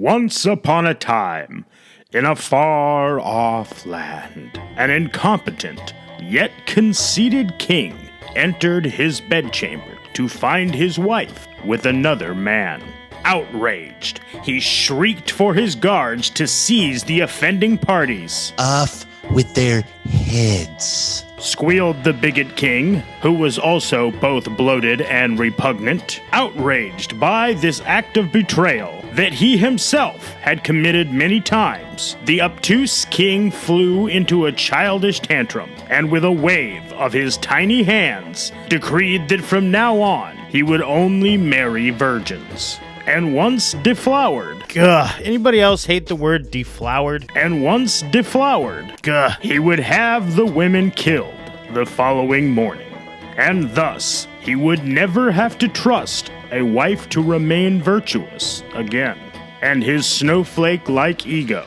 Once upon a time, in a far-off land, an incompetent yet conceited king entered his bedchamber to find his wife with another man. Outraged, he shrieked for his guards to seize the offending parties. Off with their heads, Squealed the bigot king, who was also both bloated and repugnant, outraged by this act of betrayal that he himself had committed many times. The obtuse king flew into a childish tantrum, and with a wave of his tiny hands, decreed that from now on he would only marry virgins. And once deflowered. Anybody else hate the word deflowered? And once deflowered, he would have the women killed the following morning. And thus, he would never have to trust a wife to remain virtuous again. And his snowflake-like ego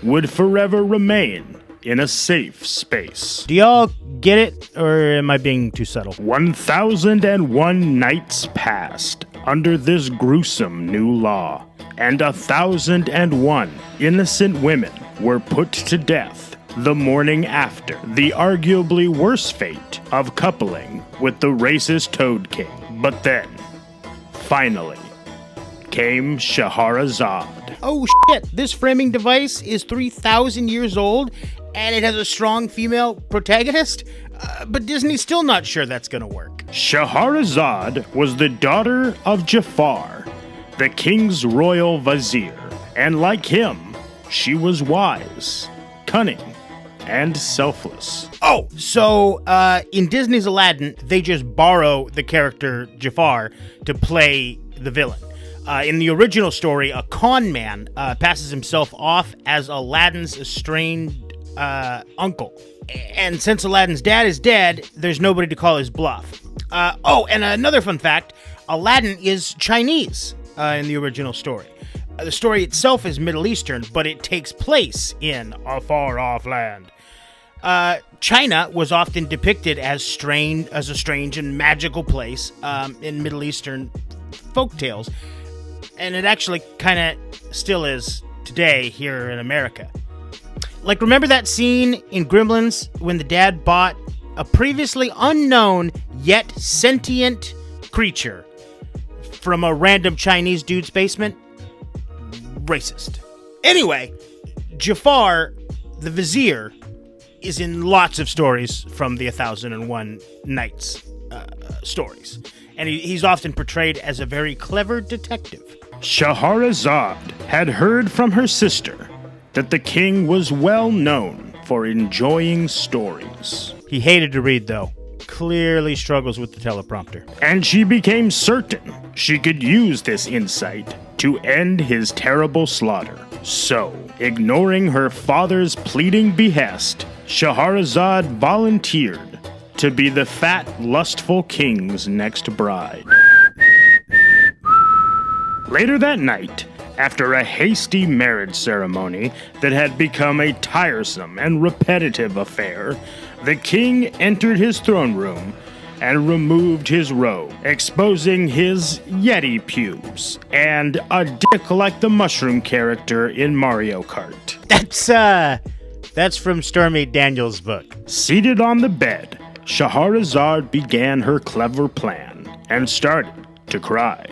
would forever remain in a safe space. Do y'all get it, or am I being too subtle? 1,001 nights passed under this gruesome new law, and 1,001 innocent women were put to death the morning after the arguably worse fate of coupling with the racist Toad King. But then, finally, came Scheherazade. Oh shit, this framing device is 3,000 years old, and it has a strong female protagonist? But Disney's still not sure that's gonna work. Scheherazade was the daughter of Jafar, the king's royal vizier, and like him, she was wise, cunning, and selfless. Oh, so in Disney's Aladdin, they just borrow the character Jafar to play the villain. In the original story, a con man passes himself off as Aladdin's estranged uncle. And since Aladdin's dad is dead, there's nobody to call his bluff. And another fun fact, Aladdin is Chinese in the original story. The story itself is Middle Eastern, but it takes place in a far-off land. China was often depicted as a strange and magical place in Middle Eastern folktales, and it actually kind of still is today here in America. Like, remember that scene in Gremlins when the dad bought a previously unknown yet sentient creature from a random Chinese dude's basement? Racist. Anyway, Jafar, the vizier, is in lots of stories from the 1,001 Nights stories. And he's often portrayed as a very clever detective. Scheherazade had heard from her sister that the king was well known for enjoying stories. He hated to read, though. Clearly struggles with the teleprompter. And she became certain she could use this insight to end his terrible slaughter. So, ignoring her father's pleading behest, Scheherazade volunteered to be the fat, lustful king's next bride. Later that night, after a hasty marriage ceremony that had become a tiresome and repetitive affair, the king entered his throne room and removed his robe, exposing his Yeti pubes and a dick like the mushroom character in Mario Kart. That's from Stormy Daniels' book. Seated on the bed, Scheherazade began her clever plan and started to cry.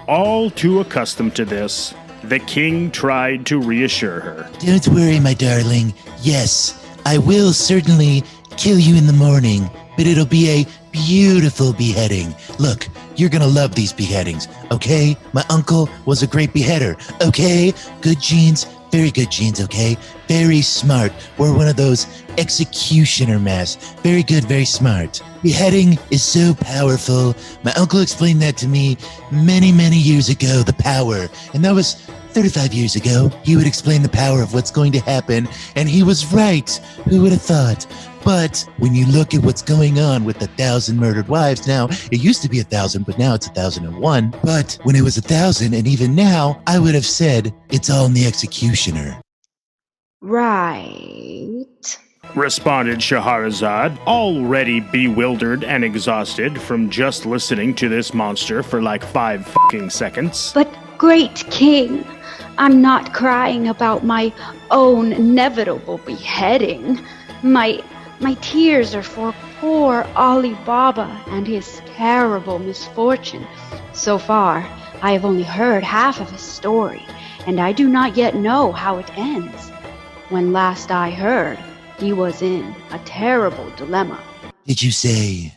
All too accustomed to this, the king tried to reassure her. Don't worry, my darling. Yes, I will certainly kill you in the morning, but it'll be a beautiful beheading. Look, you're gonna love these beheadings, okay? My uncle was a great beheader, okay? Good genes, very good genes, okay? Very smart. Wore one of those executioner masks. Very good, very smart. Beheading is so powerful. My uncle explained that to me many, many years ago, the power. And that was 35 years ago. He would explain the power of what's going to happen, and he was right. Who would have thought? But when you look at what's going on with 1,000 murdered wives now, it used to be 1,000, but now it's 1,001. But when it was 1,000, and even now, I would have said it's all in the executioner. Right. Responded Scheherazade, already bewildered and exhausted from just listening to this monster for like 5 fucking seconds. But, great king, I'm not crying about my own inevitable beheading. My tears are for poor Ali Baba and his terrible misfortune. So far, I have only heard half of his story, and I do not yet know how it ends. When last I heard, he was in a terrible dilemma. Did you say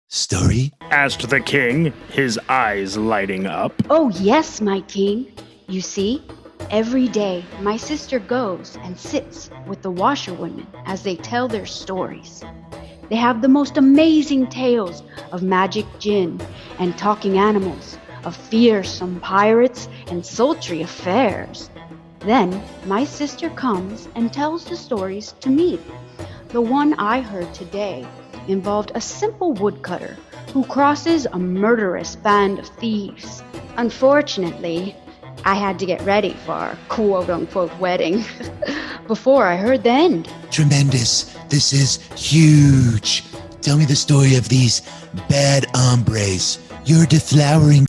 story? Asked the king, his eyes lighting up. Oh yes, my king. You see, every day my sister goes and sits with the washerwomen as they tell their stories. They have the most amazing tales of magic jinn and talking animals, of fearsome pirates and sultry affairs. Then my sister comes and tells the stories to me. The one I heard today involved a simple woodcutter who crosses a murderous band of thieves. Unfortunately, I had to get ready for our quote-unquote wedding before I heard the end. Tremendous. This is huge. Tell me the story of these bad hombres. Your deflowering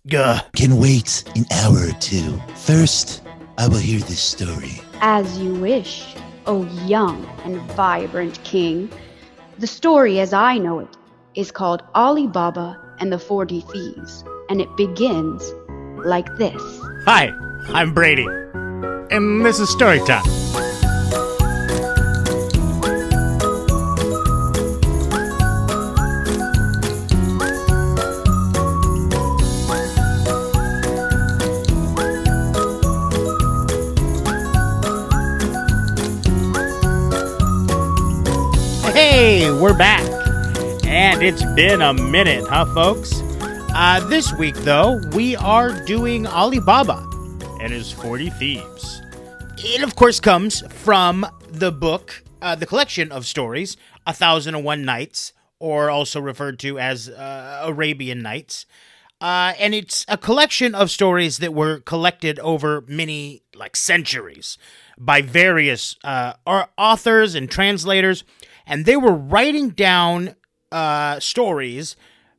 can wait an hour or two. First, I will hear this story. As you wish, O young and vibrant king. The story as I know it is called Ali Baba and the 40 Thieves, and it begins like this. Hi, I'm Brady, and this is story time. Hey, we're back, and it's been a minute, huh, folks? This week, though, we are doing Ali Baba and his 40 Thieves. It, of course, comes from the book, the collection of stories, 1001 Nights, or also referred to as Arabian Nights. And it's a collection of stories that were collected over many, centuries by various authors and translators, and they were writing down stories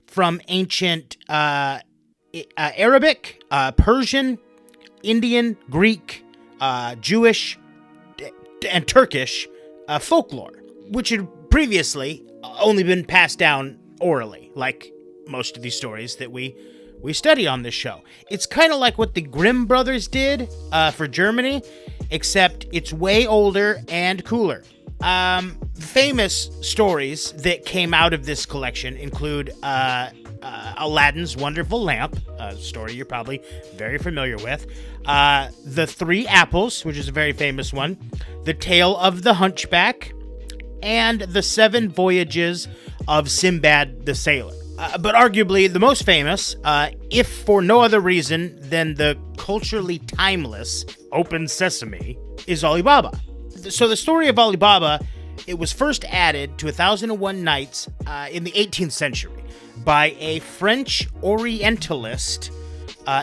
from ancient Arabic, Persian, Indian, Greek, Jewish, and Turkish folklore, which had previously only been passed down orally, like most of these stories that we study on this show. It's kind of like what the Grimm brothers did for Germany, except it's way older and cooler. Famous stories that came out of this collection include Aladdin's Wonderful Lamp, a story you're probably very familiar with, The Three Apples, which is a very famous one, The Tale of the Hunchback, and The Seven Voyages of Sinbad the Sailor. But arguably the most famous, if for no other reason than the culturally timeless Open Sesame, is Ali Baba. So the story of Ali Baba, it was first added to 1001 Nights in the 18th century by a French Orientalist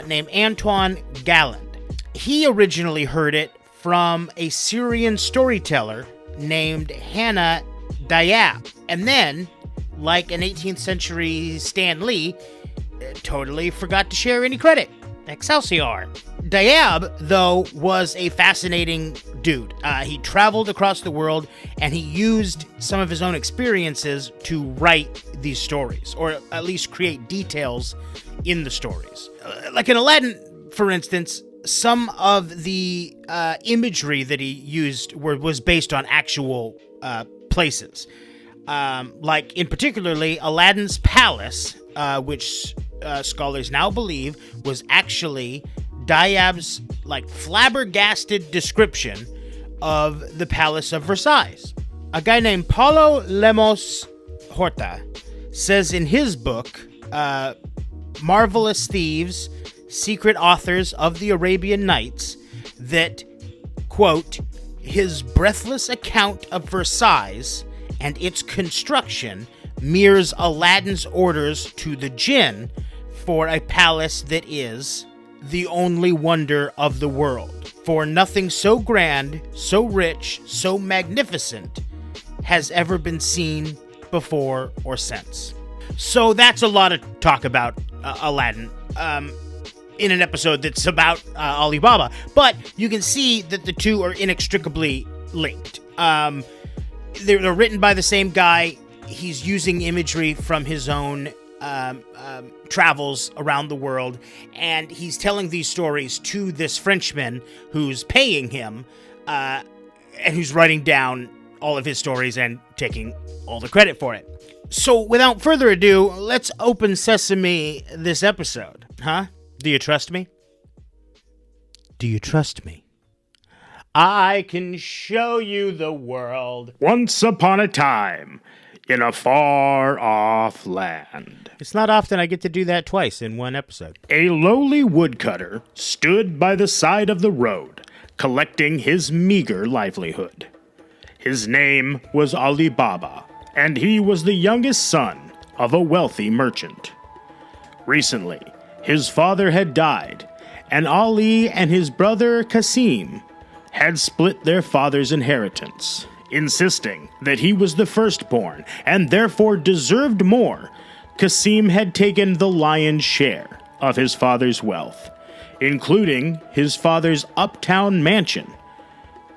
named Antoine Galland. He originally heard it from a Syrian storyteller named Hannah Diab. And then, like an 18th century Stan Lee, totally forgot to share any credit. Excelsior. Diab, though, was a fascinating dude. He traveled across the world, and he used some of his own experiences to write these stories, or at least create details in the stories. Like in Aladdin, for instance, some of the imagery that he used was based on actual places. Like, in particularly, Aladdin's palace, which scholars now believe was actually Diab's flabbergasted description of the Palace of Versailles. A guy named Paulo Lemos Horta says in his book, Marvelous Thieves, Secret Authors of the Arabian Nights, that, quote, his breathless account of Versailles and its construction mirrors Aladdin's orders to the jinn for a palace that is the only wonder of the world. For nothing so grand, so rich, so magnificent has ever been seen before or since. So that's a lot of talk about Aladdin. in an episode that's about Alibaba. But you can see that the two are inextricably linked. They're written by the same guy. He's using imagery from his own travels around the world, and he's telling these stories to this Frenchman who's paying him, and who's writing down all of his stories and taking all the credit for it. So without further ado, let's open sesame this episode. Huh? Do you trust me? Do you trust me? I can show you the world. Once upon a time, in a far-off land, It's not often I get to do that twice in one episode. a lowly woodcutter stood by the side of the road, collecting his meager livelihood. His name was Ali Baba, and he was the youngest son of a wealthy merchant. Recently, his father had died, and Ali and his brother Kasim had split their father's inheritance, insisting that he was the firstborn and therefore deserved more. Kasim had taken the lion's share of his father's wealth, including his father's uptown mansion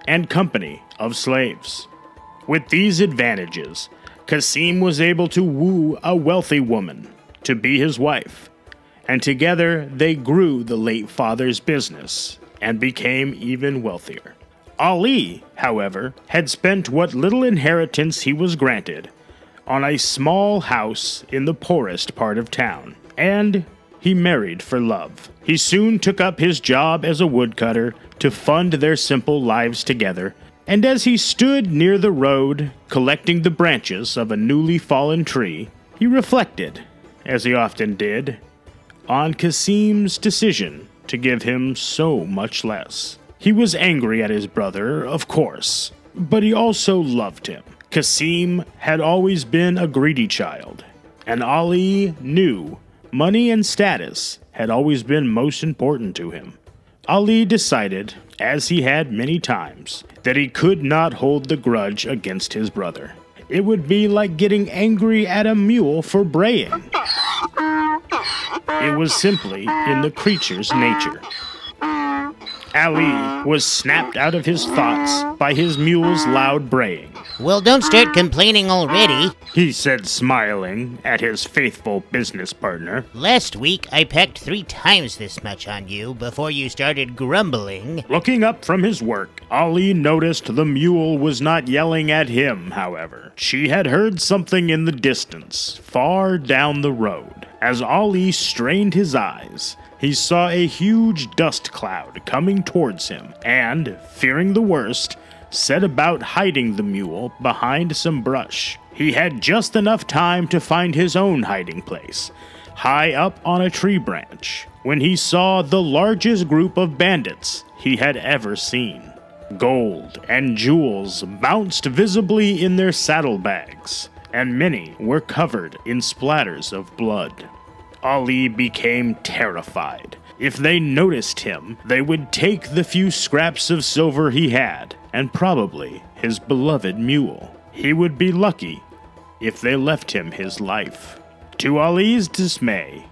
and company of slaves. With these advantages, Kasim was able to woo a wealthy woman to be his wife, and together they grew the late father's business and became even wealthier. Ali, however, had spent what little inheritance he was granted on a small house in the poorest part of town, and he married for love. He soon took up his job as a woodcutter to fund their simple lives together, and as he stood near the road, collecting the branches of a newly fallen tree, he reflected, as he often did, on Kasim's decision to give him so much less. He was angry at his brother, of course, but he also loved him. Kasim had always been a greedy child, and Ali knew money and status had always been most important to him. Ali decided, as he had many times, that he could not hold the grudge against his brother. It would be like getting angry at a mule for braying. It was simply in the creature's nature. Ali was snapped out of his thoughts by his mule's loud braying. Well, don't start complaining already. He said, smiling at his faithful business partner. Last week, I packed 3 times this much on you before you started grumbling. Looking up from his work, Ali noticed the mule was not yelling at him, however. She had heard something in the distance, far down the road. As Ali strained his eyes, he saw a huge dust cloud coming towards him, and, fearing the worst, set about hiding the mule behind some brush. He had just enough time to find his own hiding place, high up on a tree branch, when he saw the largest group of bandits he had ever seen. Gold and jewels bounced visibly in their saddlebags, and many were covered in splatters of blood. Ali became terrified. If they noticed him, they would take the few scraps of silver he had, and probably his beloved mule. He would be lucky if they left him his life. To Ali's dismay,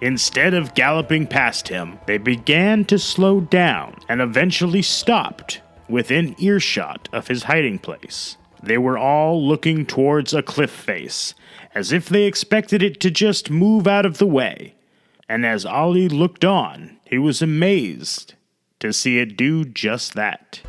instead of galloping past him, they began to slow down and eventually stopped within earshot of his hiding place. They were all looking towards a cliff face, as if they expected it to just move out of the way. And as Ali looked on, he was amazed to see it do just that.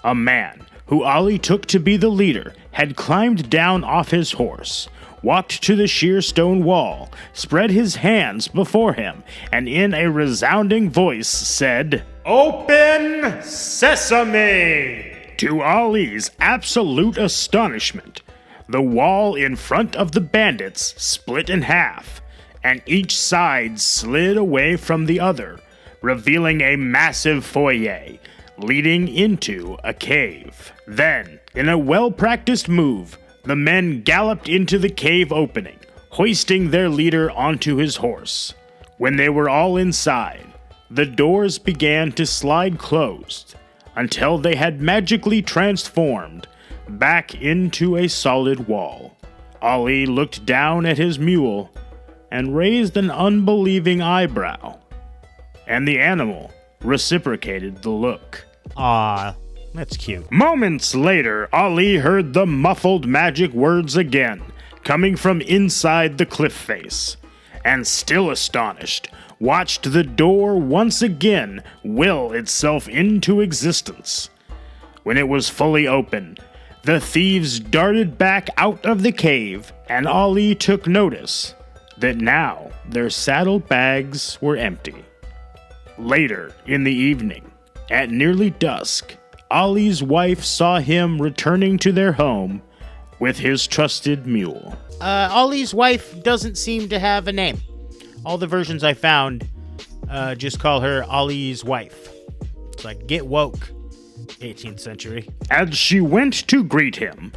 A man, who Ali took to be the leader, had climbed down off his horse, walked to the sheer stone wall, spread his hands before him, and in a resounding voice said, "Open Sesame!" To Ali's absolute astonishment, the wall in front of the bandits split in half, and each side slid away from the other, revealing a massive foyer leading into a cave. Then, in a well-practiced move, the men galloped into the cave opening, hoisting their leader onto his horse. When they were all inside, the doors began to slide closed until they had magically transformed back into a solid wall. Ali looked down at his mule and raised an unbelieving eyebrow. and the animal reciprocated the look. Aw, that's cute. Moments later, Ali heard the muffled magic words again, coming from inside the cliff face, and still astonished, watched the door once again will itself into existence. When it was fully open, the thieves darted back out of the cave, and Ali took notice that now their saddlebags were empty. Later in the evening, at nearly dusk, Ali's wife saw him returning to their home with his trusted mule. Ollie's wife doesn't seem to have a name. All the versions I found just call her Ollie's wife. It's like, get woke, 18th century. As she went to greet him,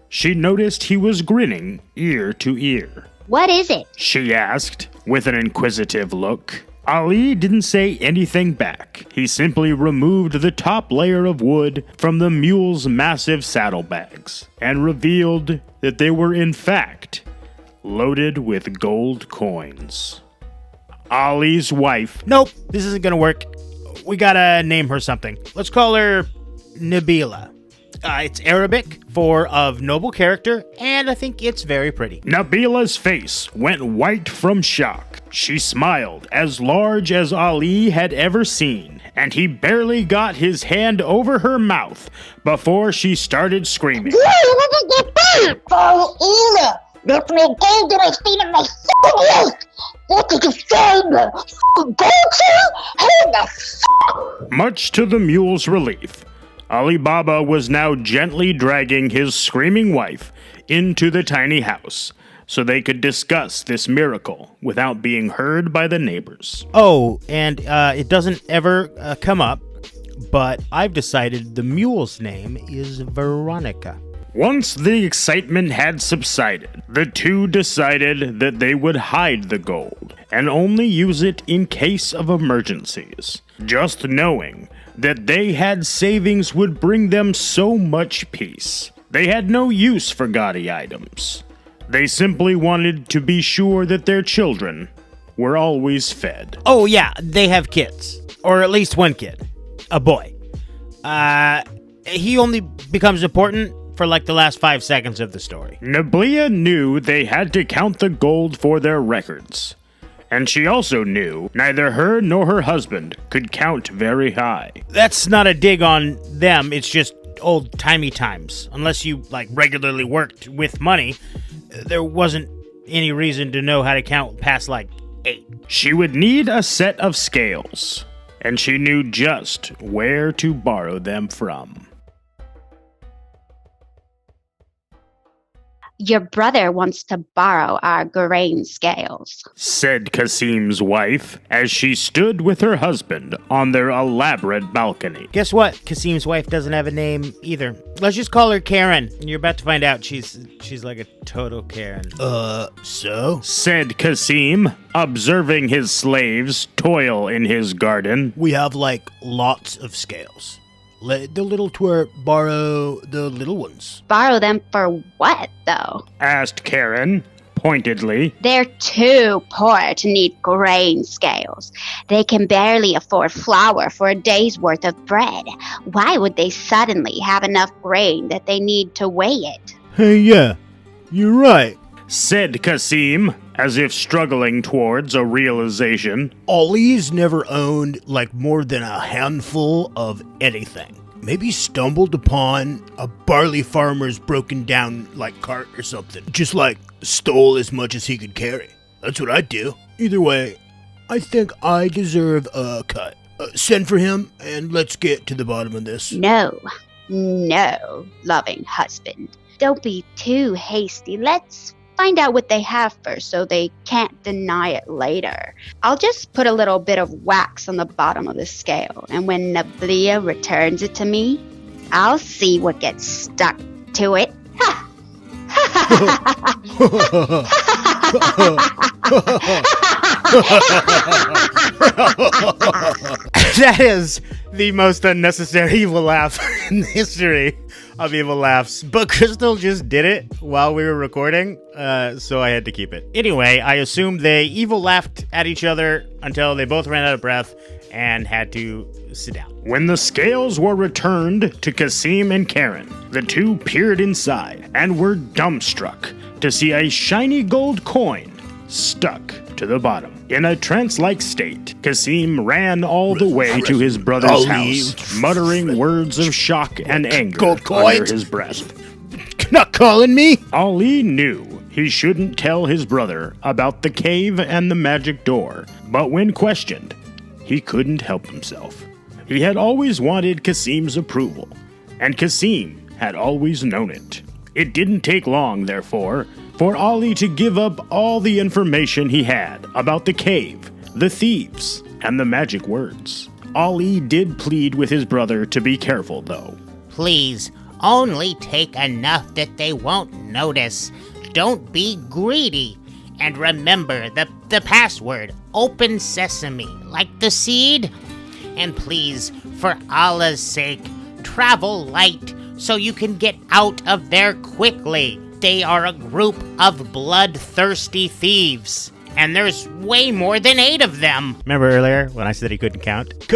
she noticed he was grinning ear to ear. What is it? She asked, with an inquisitive look. Ali didn't say anything back. He simply removed the top layer of wood from the mule's massive saddlebags and revealed that they were in fact loaded with gold coins. Ali's wife. Nope, this isn't gonna work. We gotta name her something. Let's call her Nabila. It's Arabic for of noble character, and I think it's very pretty. Nabila's face went white from shock. She smiled as large as Ali had ever seen, and he barely got his hand over her mouth before she started screaming. Much to the mule's relief, Ali Baba was now gently dragging his screaming wife into the tiny house so they could discuss this miracle without being heard by the neighbors. Oh, and it doesn't ever come up, but I've decided the mule's name is Veronica. Once the excitement had subsided, the two decided that they would hide the gold and only use it in case of emergencies, just knowing that they had savings would bring them so much peace. They had no use for gaudy items. They simply wanted to be sure that their children were always fed. Oh yeah, they have kids. Or at least one kid. A boy. He only becomes important for like the last 5 seconds of the story. Nabila knew they had to count the gold for their records. And she also knew neither her nor her husband could count very high. That's not a dig on them, it's just old-timey times. Unless you, like, regularly worked with money, there wasn't any reason to know how to count past, like, 8. She would need a set of scales, and she knew just where to borrow them from. Your brother wants to borrow our grain scales, said Kasim's wife as she stood with her husband on their elaborate balcony. Guess what? Kasim's wife doesn't have a name either. Let's just call her Karen. And you're about to find out she's like a total Karen. So? Said Kasim, observing his slaves toil in his garden. We have, like, lots of scales. Let the little twerp borrow the little ones. Borrow them for what, though? Asked Karen, pointedly. They're too poor to need grain scales. They can barely afford flour for a day's worth of bread. Why would they suddenly have enough grain that they need to weigh it? Hey, yeah, you're right. Said Kasim, as if struggling towards a realization. Ollie's never owned, like, more than a handful of anything. Maybe stumbled upon a barley farmer's broken down, like, cart or something. Just, like, stole as much as he could carry. That's what I'd do. Either way, I think I deserve a cut. Send for him, and let's get to the bottom of this. No, loving husband. Don't be too hasty. Let's find out what they have first so they can't deny it later. I'll just put a little bit of wax on the bottom of the scale, and when Nabila returns it to me, I'll see what gets stuck to it. That is the most unnecessary evil laugh in the history of evil laughs. But Crystal just did it while we were recording, so I had to keep it. Anyway, I assume they evil laughed at each other until they both ran out of breath, and had to sit down. When the scales were returned to Kasim and Karen, the two peered inside and were dumbstruck to see a shiny gold coin stuck to the bottom. In a trance-like state, Kasim ran all the way to his brother's house, muttering words of shock and anger under his breath. Not calling me? Ali knew he shouldn't tell his brother about the cave and the magic door, but when questioned, he couldn't help himself. He had always wanted Kasim's approval, and Kasim had always known it. It didn't take long, therefore, for Ali to give up all the information he had about the cave, the thieves, and the magic words. Ali did plead with his brother to be careful, though. Please, only take enough that they won't notice. Don't be greedy. And remember the password, open sesame, like the seed. And please, for Allah's sake, travel light so you can get out of there quickly. They are a group of bloodthirsty thieves, and there's way more than 8 of them. Remember earlier when I said he couldn't count?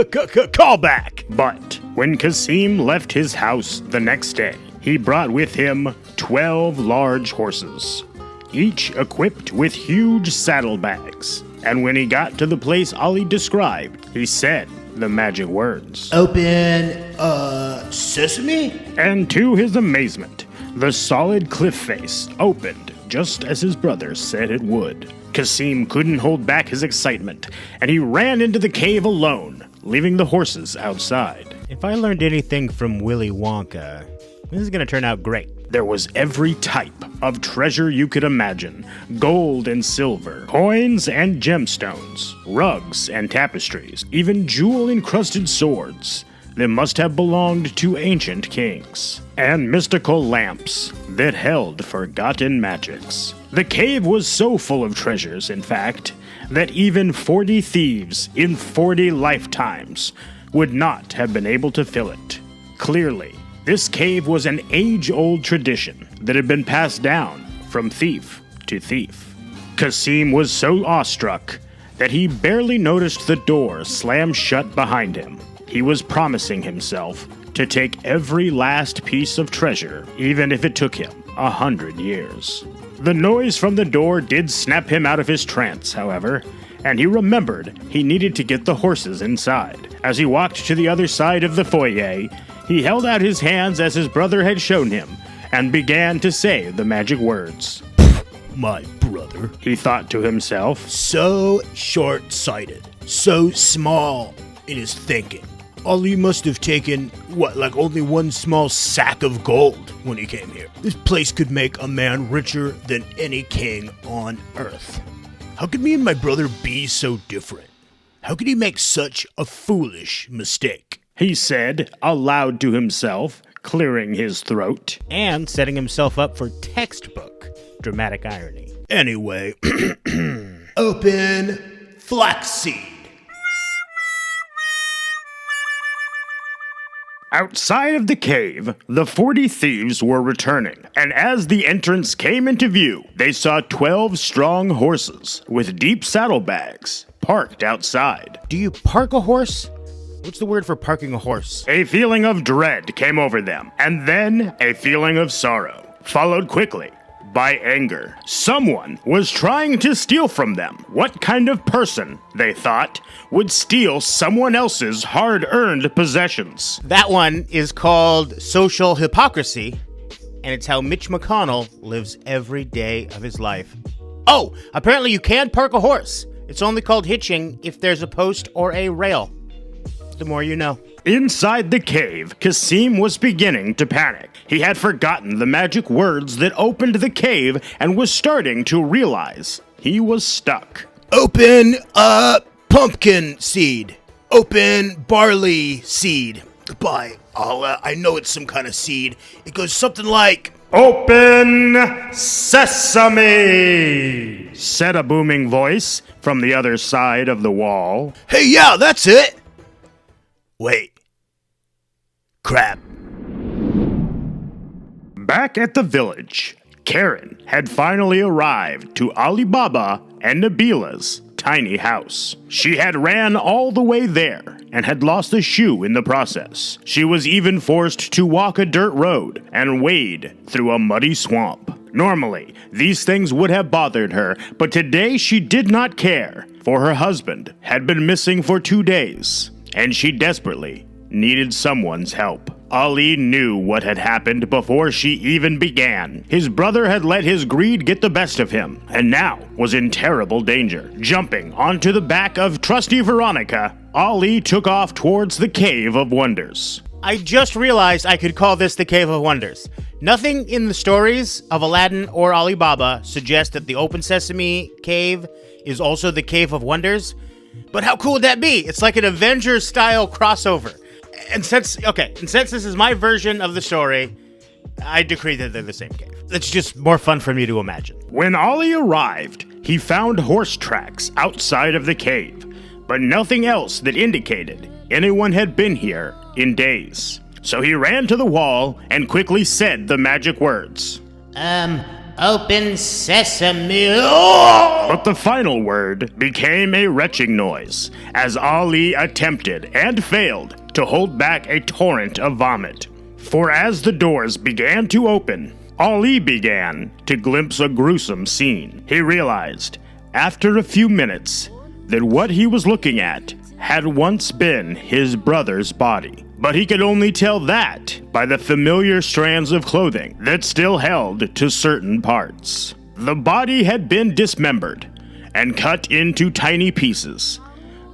Call back! But when Kasim left his house the next day, he brought with him 12 large horses, each equipped with huge saddlebags. And when he got to the place Ali described, he said the magic words. Open, sesame? And to his amazement, the solid cliff face opened just as his brother said it would. Kasim couldn't hold back his excitement, and he ran into the cave alone, leaving the horses outside. If I learned anything from Willy Wonka, this is going to turn out great. There was every type of treasure you could imagine. Gold and silver, coins and gemstones, rugs and tapestries, even jewel-encrusted swords that must have belonged to ancient kings, and mystical lamps that held forgotten magics. The cave was so full of treasures, in fact, that even 40 thieves in 40 lifetimes would not have been able to fill it. Clearly, this cave was an age-old tradition that had been passed down from thief to thief. Kasim was so awestruck that he barely noticed the door slam shut behind him. He was promising himself to take every last piece of treasure, even if it took him 100 years. The noise from the door did snap him out of his trance, however, and he remembered he needed to get the horses inside. As he walked to the other side of the foyer, he held out his hands as his brother had shown him, and began to say the magic words. My brother. He thought to himself. So short-sighted. So small in his thinking. Ali must have taken, like only one small sack of gold when he came here. This place could make a man richer than any king on earth. How could me and my brother be so different? How could he make such a foolish mistake? He said aloud to himself, clearing his throat. And setting himself up for textbook dramatic irony. Anyway, open flaxseed. Outside of the cave, the 40 thieves were returning, and as the entrance came into view, they saw 12 strong horses with deep saddlebags parked outside. Do you park a horse? What's the word for parking a horse? A feeling of dread came over them, and then a feeling of sorrow, followed quickly by anger. Someone was trying to steal from them. What kind of person, they thought, would steal someone else's hard-earned possessions? That one is called social hypocrisy, and it's how Mitch McConnell lives every day of his life. Oh, apparently you can park a horse. It's only called hitching if there's a post or a rail. The more you know. Inside the cave, Kasim was beginning to panic. He had forgotten the magic words that opened the cave and was starting to realize he was stuck. Open, pumpkin seed. Open barley seed. By Allah, I know it's some kind of seed. It goes something like... Open sesame, said a booming voice from the other side of the wall. Hey, yeah, that's it. Wait. Crap. Back at the village, Karen had finally arrived to Ali Baba and Nabila's tiny house. She had ran all the way there and had lost a shoe in the process. She was even forced to walk a dirt road and wade through a muddy swamp. Normally, these things would have bothered her, but today she did not care, for her husband had been missing for 2 days, and she desperately needed someone's help. Ali knew what had happened before she even began. His brother had let his greed get the best of him, and now was in terrible danger. Jumping onto the back of trusty Veronica, Ali took off towards the Cave of Wonders. I just realized I could call this the Cave of Wonders. Nothing in the stories of Aladdin or Alibaba suggests that the Open Sesame Cave is also the Cave of Wonders. But how cool would that be? It's like an Avengers-style crossover. And since this is my version of the story, I decree that they're the same cave. It's just more fun for me to imagine. When Ali arrived, he found horse tracks outside of the cave, but nothing else that indicated anyone had been here in days. So he ran to the wall and quickly said the magic words. Open sesame. But the final word became a retching noise as Ali attempted and failed to hold back a torrent of vomit. For as the doors began to open, Ali began to glimpse a gruesome scene. He realized, after a few minutes, that what he was looking at had once been his brother's body. But he could only tell that by the familiar strands of clothing that still held to certain parts. The body had been dismembered and cut into tiny pieces.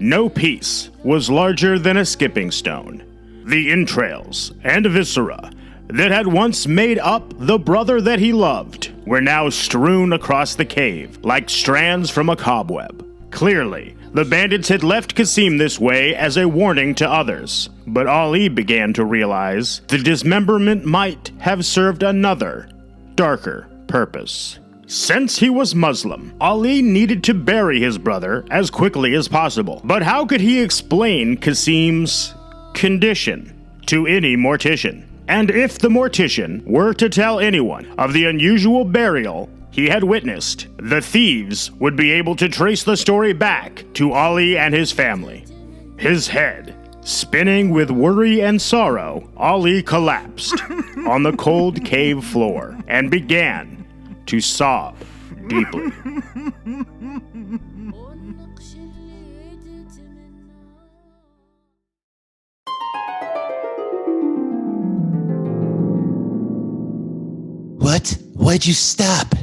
No piece was larger than a skipping stone. The entrails and viscera that had once made up the brother that he loved were now strewn across the cave like strands from a cobweb. Clearly, the bandits had left Kasim this way as a warning to others, but Ali began to realize the dismemberment might have served another, darker purpose. Since he was Muslim, Ali needed to bury his brother as quickly as possible. But how could he explain Kasim's condition to any mortician? And if the mortician were to tell anyone of the unusual burial he had witnessed, the thieves would be able to trace the story back to Ali and his family. His head spinning with worry and sorrow, Ali collapsed on the cold cave floor and began to sob deeply. What? Why'd you stop?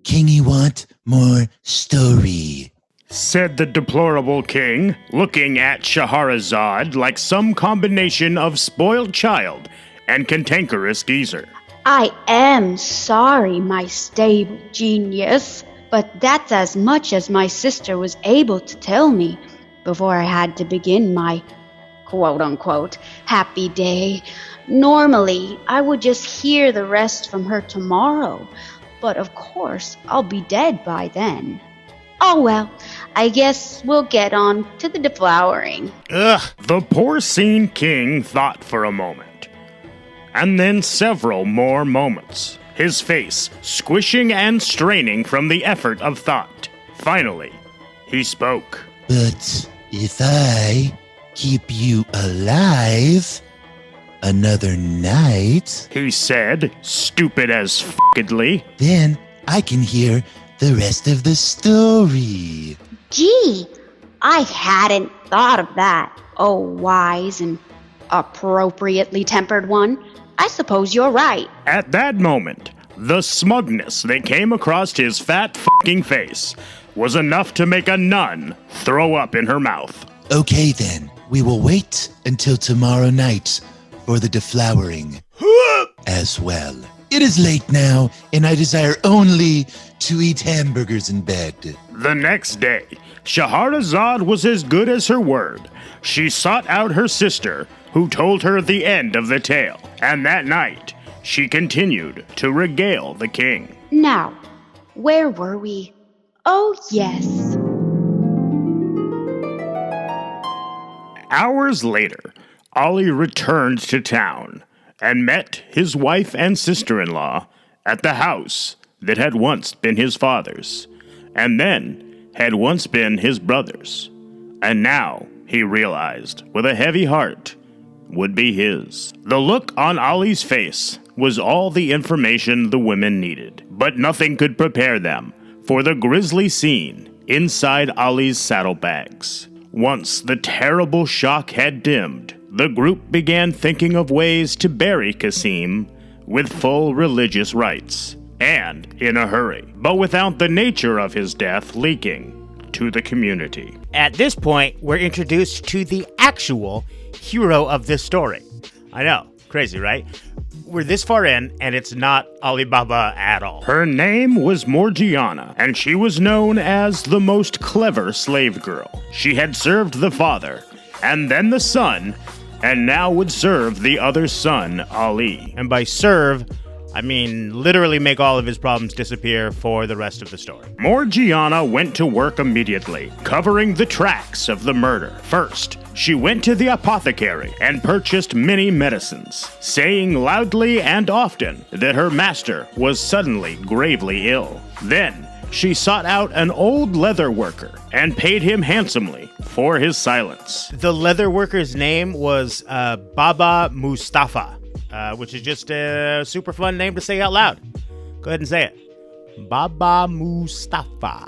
Kingy want more story. Said the deplorable king, looking at Shahrazad like some combination of spoiled child and cantankerous geezer. I am sorry, my stable genius, but that's as much as my sister was able to tell me before I had to begin my quote-unquote happy day. Normally, I would just hear the rest from her tomorrow, but of course, I'll be dead by then. Oh well, I guess we'll get on to the deflowering. Ugh. The porcine king thought for a moment, and then several more moments, his face squishing and straining from the effort of thought. Finally, he spoke. But if I keep you alive another night, He said, stupid as f***edly. then I can hear the rest of the story. Gee, I hadn't thought of that. Oh, wise and appropriately tempered one. I suppose you're right. At that moment, the smugness that came across his fat f***ing face was enough to make a nun throw up in her mouth. Okay then, we will wait until tomorrow night for the deflowering as well. It is late now, and I desire only to eat hamburgers in bed. The next day, Shahrazad was as good as her word. She sought out her sister, who told her the end of the tale, and that night, she continued to regale the king. Now, where were we? Oh, yes. Hours later, Ali returned to town and met his wife and sister-in-law at the house that had once been his father's, and then had once been his brothers, and now, he realized, with a heavy heart, would be his. The look on Ali's face was all the information the women needed, but nothing could prepare them for the grisly scene inside Ali's saddlebags. Once the terrible shock had dimmed, the group began thinking of ways to bury Kasim with full religious rites, and in a hurry, but without the nature of his death leaking to the community. At this point, we're introduced to the actual hero of this story. I know, crazy, right? We're this far in, and it's not Alibaba at all. Her name was Morgiana, and she was known as the most clever slave girl. She had served the father, and then the son, and now would serve the other son, Ali. And by serve, I mean literally make all of his problems disappear for the rest of the story. Morgiana went to work immediately, covering the tracks of the murder. First, she went to the apothecary and purchased many medicines, saying loudly and often that her master was suddenly gravely ill. Then, she sought out an old leather worker and paid him handsomely for his silence. The leather worker's name was Baba Mustafa, which is just a super fun name to say out loud. Go ahead and say it. Baba Mustafa.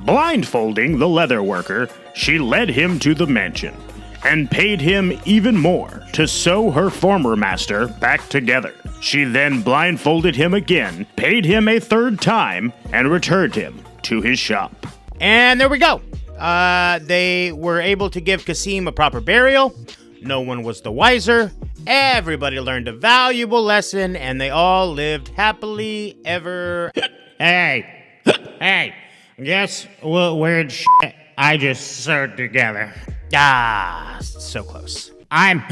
Blindfolding the leather worker, she led him to the mansion and paid him even more to sew her former master back together. She then blindfolded him again, paid him a third time, and returned him to his shop. And there we go. They were able to give Kasim a proper burial. No one was the wiser. Everybody learned a valuable lesson, and they all lived happily ever. Hey, guess what weird shit I just sewed together? Ah, so close. I'm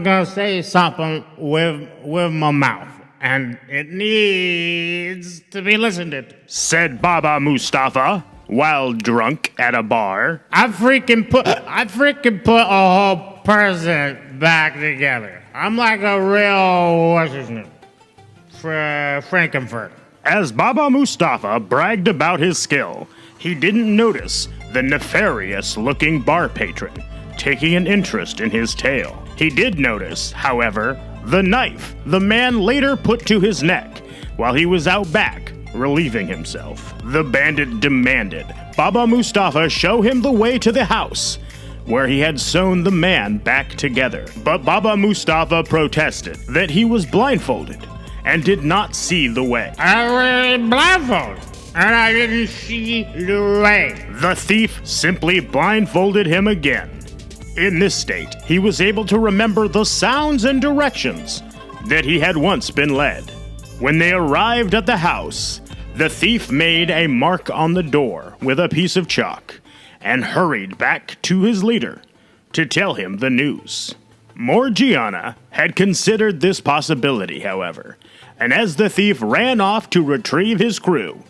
gonna say something with my mouth, and it needs to be listened to, said Baba Mustafa while drunk at a bar. I freaking put a whole person back together. I'm like a real, what's his name? Frankenfurter. As Baba Mustafa bragged about his skill, he didn't notice the nefarious-looking bar patron taking an interest in his tale. He did notice, however, the knife the man later put to his neck while he was out back relieving himself. The bandit demanded Baba Mustafa show him the way to the house where he had sewn the man back together. But Baba Mustafa protested that he was blindfolded and did not see the way. I was blindfolded, and I didn't see the way. The thief simply blindfolded him again. In this state, he was able to remember the sounds and directions that he had once been led. When they arrived at the house, the thief made a mark on the door with a piece of chalk and hurried back to his leader to tell him the news. Morgiana had considered this possibility, however, and as the thief ran off to retrieve his crew,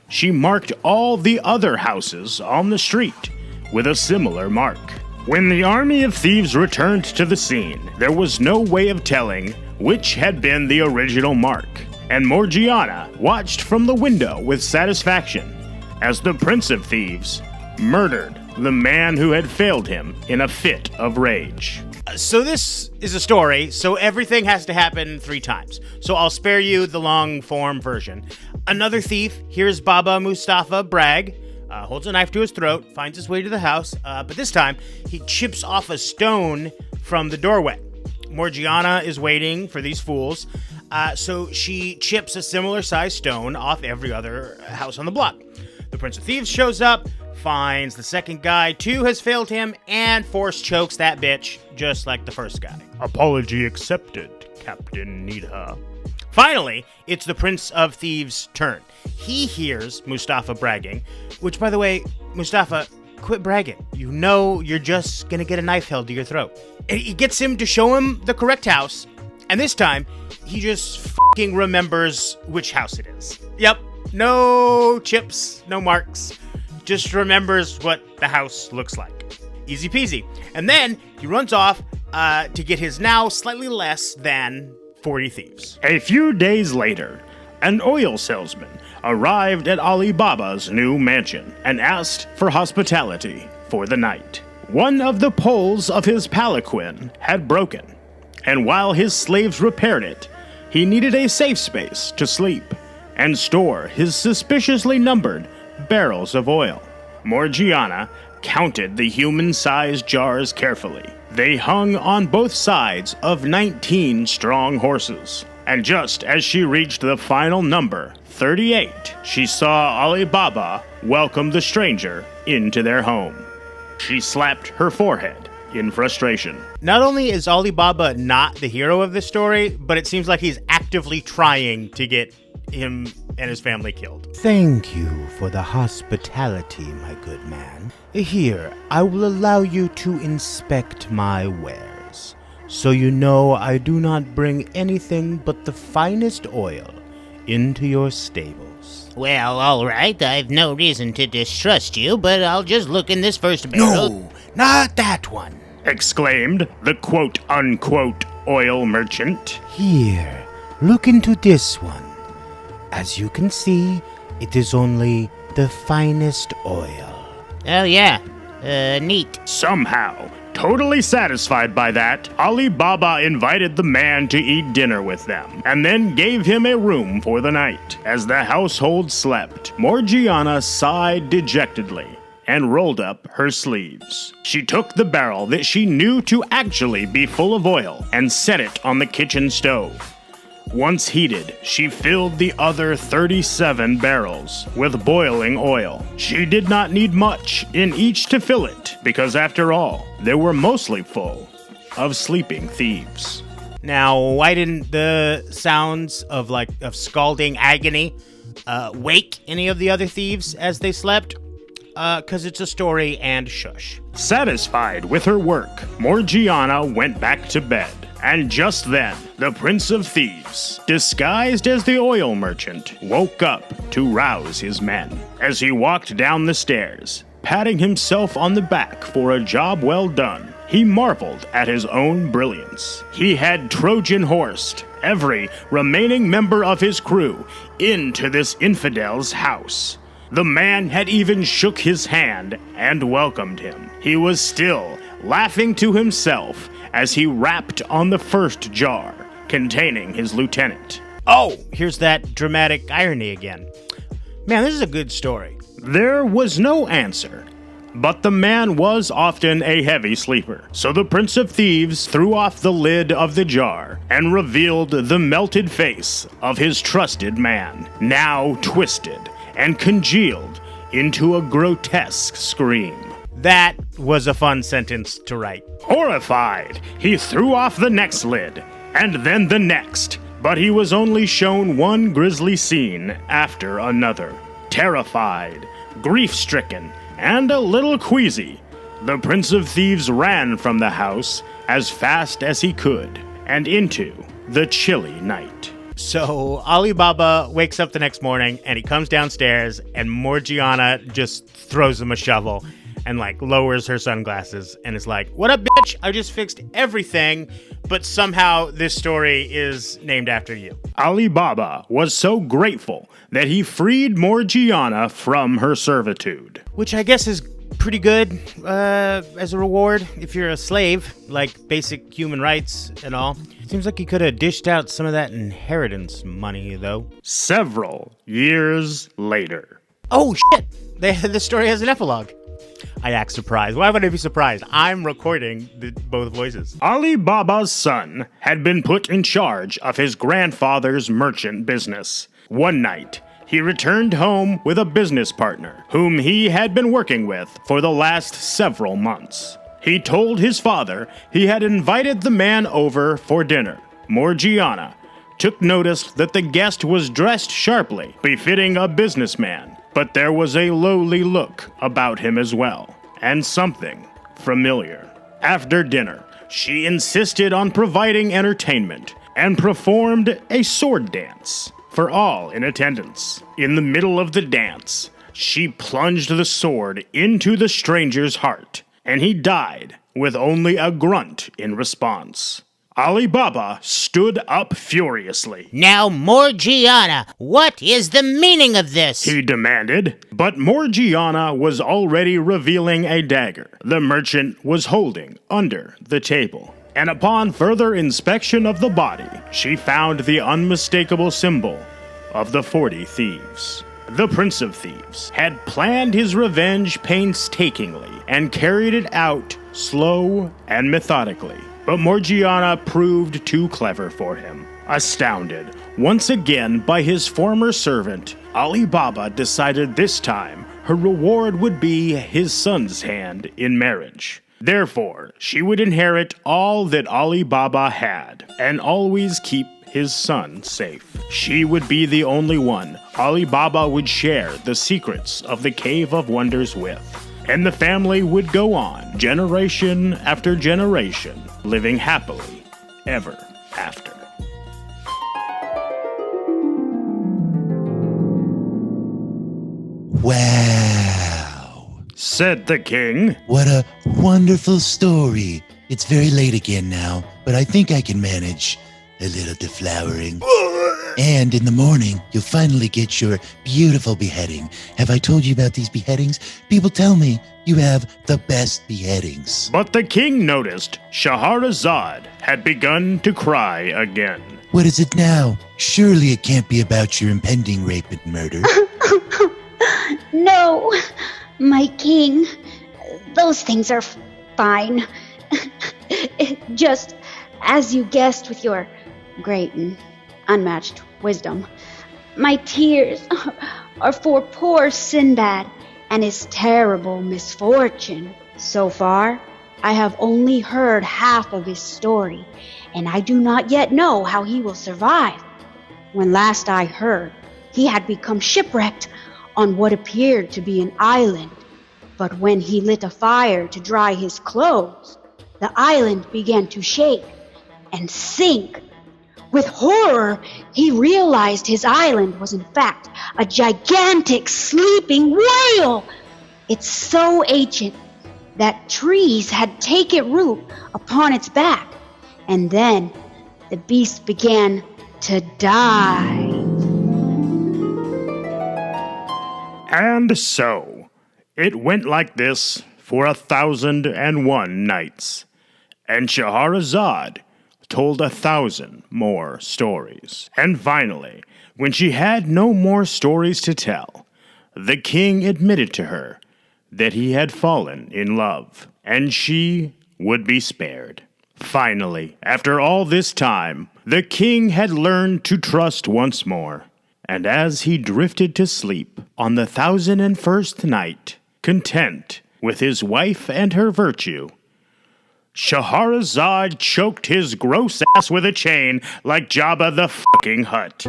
she marked all the other houses on the street with a similar mark. When the army of thieves returned to the scene, there was no way of telling which had been the original mark, and Morgiana watched from the window with satisfaction as the Prince of Thieves murdered the man who had failed him in a fit of rage. So this is a story, so everything has to happen 3 times. So I'll spare you the long-form version. Another thief hears Baba Mustafa brag, holds a knife to his throat, finds his way to the house, but this time he chips off a stone from the doorway. Morgiana is waiting for these fools, so she chips a similar-sized stone off every other house on the block. The Prince of Thieves shows up, finds the second guy too has failed him, and force chokes that bitch just like the first guy. Apology accepted, Captain Nita. Finally, it's the Prince of Thieves' turn. He hears Mustafa bragging, which, by the way, Mustafa, quit bragging. You know you're just gonna get a knife held to your throat. And he gets him to show him the correct house, and this time, he just fucking remembers which house it is. Yep, no chips, no marks. Just remembers what the house looks like. Easy peasy. And then he runs off to get his now slightly less than 40 thieves. A few days later, an oil salesman arrived at Ali Baba's new mansion and asked for hospitality for the night. One of the poles of his palanquin had broken, and while his slaves repaired it, he needed a safe space to sleep and store his suspiciously numbered barrels of oil. Morgiana counted the human-sized jars carefully. They hung on both sides of 19 strong horses. And just as she reached the final number, 38, she saw Ali Baba welcome the stranger into their home. She slapped her forehead in frustration. Not only is Ali Baba not the hero of this story, but it seems like he's actively trying to get him and his family killed. Thank you for the hospitality, my good man. Here, I will allow you to inspect my wares, so you know I do not bring anything but the finest oil into your stables. Well, all right, I've no reason to distrust you, but I'll just look in this first barrel. No, not that one. Exclaimed the quote-unquote oil merchant. Here, look into this one. As you can see, it is only the finest oil. Oh, yeah. Neat. Somehow, totally satisfied by that, Ali Baba invited the man to eat dinner with them, and then gave him a room for the night. As the household slept, Morgiana sighed dejectedly and rolled up her sleeves. She took the barrel that she knew to actually be full of oil and set it on the kitchen stove. Once heated, she filled the other 37 barrels with boiling oil. She did not need much in each to fill it, because after all, they were mostly full of sleeping thieves. Now, why didn't the sounds of scalding agony wake any of the other thieves as they slept? 'Cause it's a story and shush. Satisfied with her work, Morgiana went back to bed. And just then, the Prince of Thieves, disguised as the oil merchant, woke up to rouse his men. As he walked down the stairs, patting himself on the back for a job well done, he marveled at his own brilliance. He had Trojan horsed every remaining member of his crew into this infidel's house. The man had even shook his hand and welcomed him. He was still laughing to himself as he rapped on the first jar containing his lieutenant. Oh, here's that dramatic irony again. Man, this is a good story. There was no answer, but the man was often a heavy sleeper. So the Prince of Thieves threw off the lid of the jar and revealed the melted face of his trusted man, now twisted and congealed into a grotesque scream. That was a fun sentence to write. Horrified, he threw off the next lid, and then the next, but he was only shown one grisly scene after another. Terrified, grief-stricken, and a little queasy, the Prince of Thieves ran from the house as fast as he could, and into the chilly night. So Ali Baba wakes up the next morning, and he comes downstairs, and Morgiana just throws him a shovel and lowers her sunglasses and is like, "What up, bitch? I just fixed everything, but somehow this story is named after you." Ali Baba was so grateful that he freed Morgiana from her servitude. Which I guess is pretty good as a reward if you're a slave, like basic human rights and all. Seems like he could have dished out some of that inheritance money, though. Several years later. Oh, shit! The story has an epilogue. I act surprised. Why would I be surprised? I'm recording both voices. Ali Baba's son had been put in charge of his grandfather's merchant business. One night, he returned home with a business partner whom he had been working with for the last several months. He told his father he had invited the man over for dinner. Morgiana took notice that the guest was dressed sharply, befitting a businessman, but there was a lowly look about him as well, and something familiar. After dinner, she insisted on providing entertainment and performed a sword dance for all in attendance. In the middle of the dance, she plunged the sword into the stranger's heart, and he died with only a grunt in response. Ali Baba stood up furiously. Now, Morgiana, what is the meaning of this? He demanded, but Morgiana was already revealing a dagger the merchant was holding under the table. And upon further inspection of the body, she found the unmistakable symbol of the 40 Thieves. The Prince of Thieves had planned his revenge painstakingly and carried it out slow and methodically. But Morgiana proved too clever for him. Astounded once again by his former servant, Ali Baba decided this time her reward would be his son's hand in marriage. Therefore, she would inherit all that Ali Baba had and always keep his son safe. She would be the only one Ali Baba would share the secrets of the Cave of Wonders with. And the family would go on, generation after generation, living happily ever after. Wow, Said the king. what a wonderful story. It's very late again now, but I think I can manage a little deflowering. And in the morning, you'll finally get your beautiful beheading. Have I told you about these beheadings? People tell me you have the best beheadings. But the king noticed Shahrazad had begun to cry again. What is it now? Surely it can't be about your impending rape and murder. No, my king. Those things are fine. Just as you guessed with your great and unmatched wisdom. My tears are for poor Sinbad and his terrible misfortune. So far, I have only heard half of his story, and I do not yet know how he will survive. When last I heard, he had become shipwrecked on what appeared to be an island. But when he lit a fire to dry his clothes, the island began to shake and sink. With horror, he realized his island was in fact a gigantic sleeping whale. It's so ancient that trees had taken root upon its back. And then the beast began to die. And so, it went like this for 1,001 nights. And Shahrazad told 1,000 more stories. And finally, when she had no more stories to tell, the king admitted to her that he had fallen in love, and she would be spared. Finally, after all this time, the king had learned to trust once more. And as he drifted to sleep on the 1,001st night, content with his wife and her virtue, Shahrazad choked his gross ass with a chain like Jabba the fucking Hutt.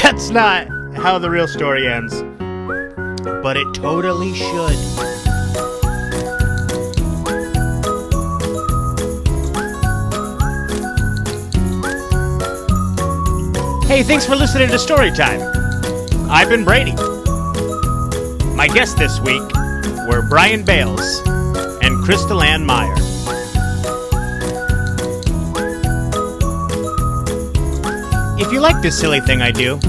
That's not how the real story ends, but it totally should. Hey, thanks for listening to Storytime. I've been Brady. My guests this week were Brian Bales and Crystal Ann Meyer. If you like this silly thing I do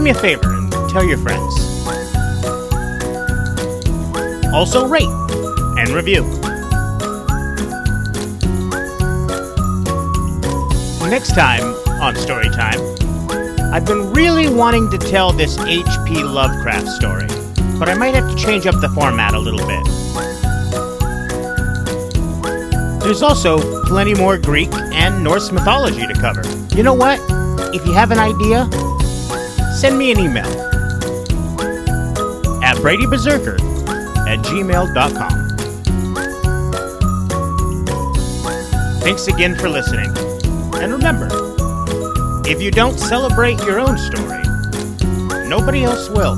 me a favor and tell your friends. Also rate and review. Next time on Storytime, I've been really wanting to tell this H.P. Lovecraft story, but I might have to change up the format a little bit. There's also plenty more Greek and Norse mythology to cover. You know what? If you have an idea, send me an email at bradyberserker@gmail.com. Thanks again for listening. And remember, if you don't celebrate your own story, nobody else will.